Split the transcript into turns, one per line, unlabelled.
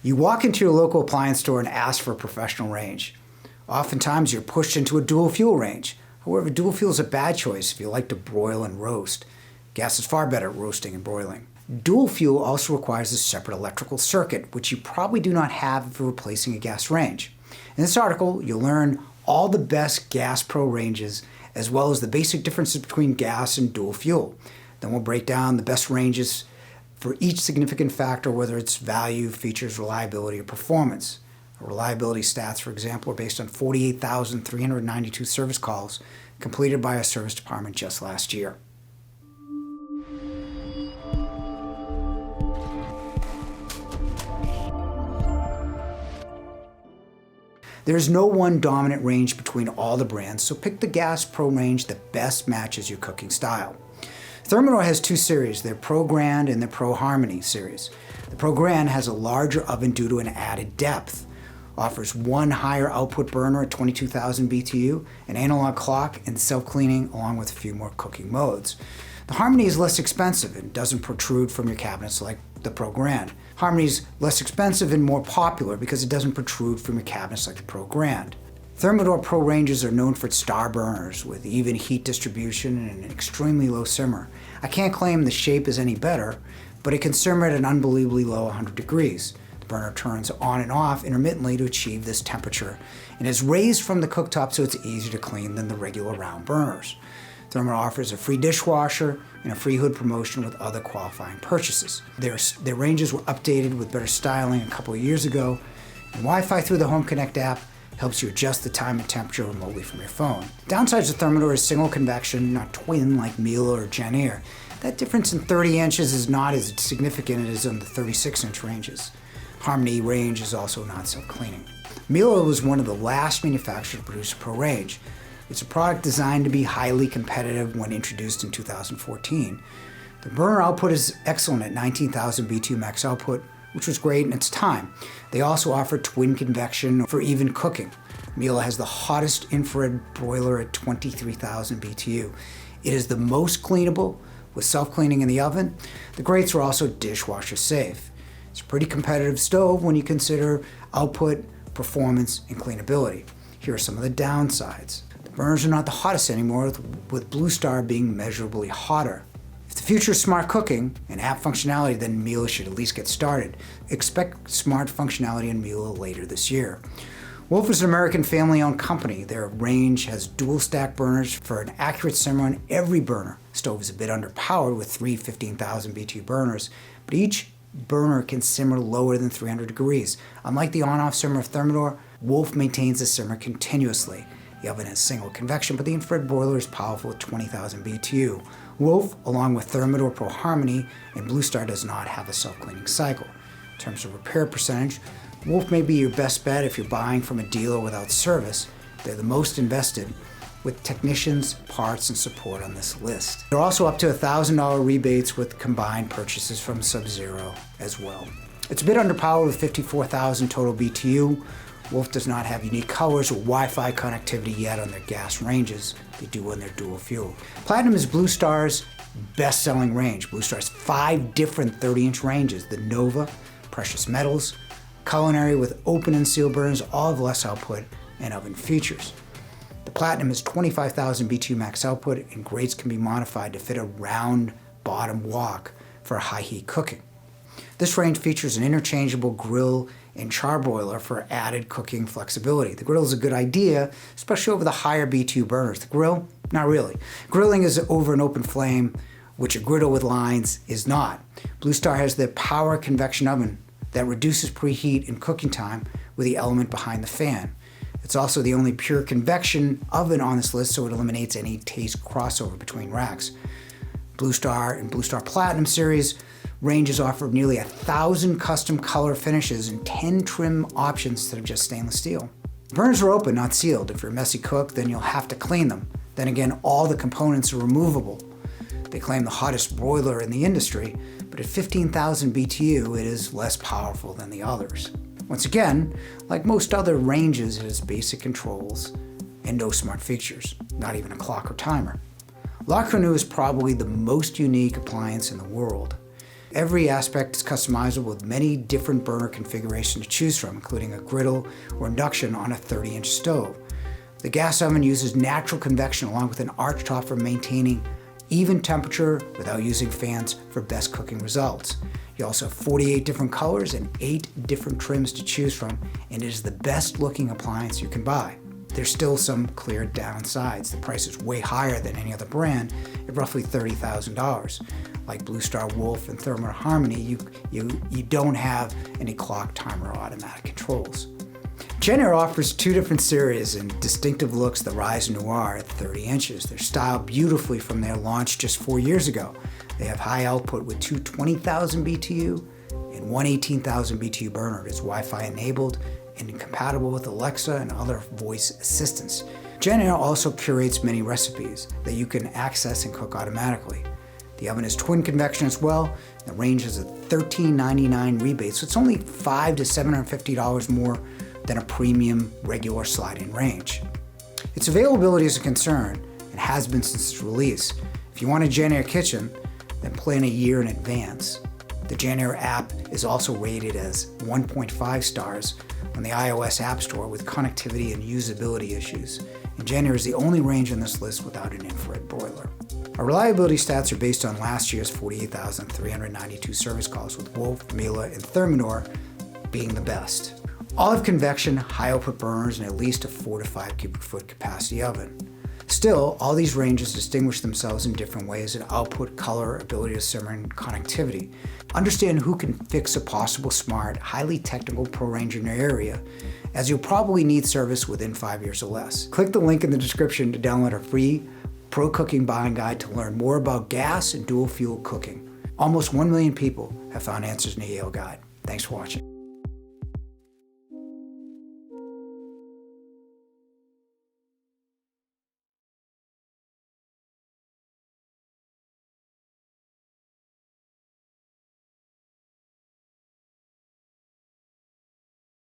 You walk into your local appliance store and ask for a professional range. Oftentimes you're pushed into a dual fuel range. However, dual fuel is a bad choice if you like to broil and roast. Gas is far better at roasting and broiling. Dual fuel also requires a separate electrical circuit, which you probably do not have if you're replacing a gas range. In this article, you'll learn all the best gas pro ranges, as well as the basic differences between gas and dual fuel. Then we'll break down the best ranges for each significant factor, whether it's value, features, reliability, or performance. Our reliability stats, for example, are based on 48,392 service calls completed by our service department just last year. There's no one dominant range between all the brands, so pick the Gas Pro range that best matches your cooking style. Thermador has two series, their Pro Grand and their Pro Harmony series. The Pro Grand has a larger oven due to an added depth, offers one higher output burner at 22,000 BTU, an analog clock, and self-cleaning, along with a few more cooking modes. The Harmony is less expensive and doesn't protrude from your cabinets like the Pro Grand. Harmony is less expensive and more popular because it doesn't protrude from your cabinets like the Pro Grand. Thermador Pro ranges are known for its star burners with even heat distribution and an extremely low simmer. I can't claim the shape is any better, but it can simmer at an unbelievably low 100 degrees. The burner turns on and off intermittently to achieve this temperature and is raised from the cooktop so it's easier to clean than the regular round burners. Thermador offers a free dishwasher and a free hood promotion with other qualifying purchases. Their ranges were updated with better styling a couple of years ago, and Wi-Fi through the Home Connect app helps you adjust the time and temperature remotely from your phone. Downsides of Thermador is single convection, not twin like Miele or JennAir. That difference in 30 inches is not as significant as on the 36-inch ranges. Harmony range is also not self-cleaning. Miele was one of the last manufacturers to produce a Pro range. It's a product designed to be highly competitive when introduced in 2014. The burner output is excellent at 19,000 BTU max output, which was great in its time. They also offer twin convection for even cooking. Miele has the hottest infrared broiler at 23,000 BTU. It is the most cleanable, with self-cleaning in the oven. The grates are also dishwasher safe. It's a pretty competitive stove when you consider output, performance, and cleanability. Here are some of the downsides. The burners are not the hottest anymore, with Bluestar being measurably hotter. If the future is smart cooking and app functionality, then Miele should at least get started. Expect smart functionality in Miele later this year. Wolf is an American family-owned company. Their range has dual stack burners for an accurate simmer on every burner. The stove is a bit underpowered with three 15,000 BTU burners, but each burner can simmer lower than 300 degrees. Unlike the on-off simmer of Thermador, Wolf maintains the simmer continuously. The oven has single convection, but the infrared boiler is powerful at 20,000 BTU. Wolf, along with Thermador Pro Harmony and Bluestar, does not have a self-cleaning cycle. In terms of repair percentage, Wolf may be your best bet if you're buying from a dealer without service. They're the most invested, with technicians, parts, and support on this list. They're also up to $1,000 rebates with combined purchases from Sub-Zero as well. It's a bit underpowered with 54,000 total BTU. Wolf does not have unique colors or Wi-Fi connectivity yet on their gas ranges. They do on their dual fuel. Platinum is Bluestar's best-selling range. Bluestar has 5 different 30-inch ranges: the Nova, Precious Metals, Culinary with open and sealed burners, all have less output and oven features. The Platinum is 25,000 BTU max output, and grates can be modified to fit a round bottom wok for high heat cooking. This range features an interchangeable grill and charbroiler for added cooking flexibility. The grill is a good idea, especially over the higher BTU burners. The grill, not really. Grilling is over an open flame, which a griddle with lines is not. Bluestar has the power convection oven that reduces preheat and cooking time with the element behind the fan. It's also the only pure convection oven on this list, so it eliminates any taste crossover between racks. Bluestar and Bluestar Platinum series ranges offer nearly 1,000 custom color finishes and 10 trim options instead of just stainless steel. Burners are open, not sealed. If you're a messy cook, then you'll have to clean them. Then again, all the components are removable. They claim the hottest broiler in the industry, but at 15,000 BTU, it is less powerful than the others. Once again, like most other ranges, it has basic controls and no smart features, not even a clock or timer. Cornue is probably the most unique appliance in the world. Every aspect is customizable with many different burner configurations to choose from, including a griddle or induction on a 30-inch stove. The gas oven uses natural convection along with an arch top for maintaining even temperature without using fans for best cooking results. You also have 48 different colors and 8 different trims to choose from, and it is the best looking appliance you can buy. There's still some clear downsides. The price is way higher than any other brand at roughly $30,000. Like Bluestar Wolf and Thermador Harmony, you don't have any clock, timer, or automatic controls. JennAir offers 2 different series and distinctive looks that rise noir at 30 inches. They're styled beautifully from their launch just 4 years ago. They have high output with 2 20,000 BTU and 1 18,000 BTU burner. It's Wi-Fi enabled and compatible with Alexa and other voice assistants. JennAir also curates many recipes that you can access and cook automatically. The oven is twin convection as well. The range is a $13.99 rebate, so it's only $500 to $750 more than a premium regular slide-in range. Its availability is a concern and has been since its release. If you want a JennAir kitchen, then plan a year in advance. The JennAir app is also rated as 1.5 stars on the iOS App Store with connectivity and usability issues. And JennAir is the only range on this list without an infrared boiler. Our reliability stats are based on last year's 48,392 service calls, with Wolf, Miele, and Thermador being the best. All have convection, high output burners, and at least a 4 to 5 cubic foot capacity oven. Still, all these ranges distinguish themselves in different ways in output, color, ability to simmer, and connectivity. Understand who can fix a possible smart, highly technical Pro range in your area, as you'll probably need service within 5 years or less. Click the link in the description to download our free Pro Cooking Buying Guide to learn more about gas and dual fuel cooking. Almost 1 million people have found answers in the Yale Guide. Thanks for watching.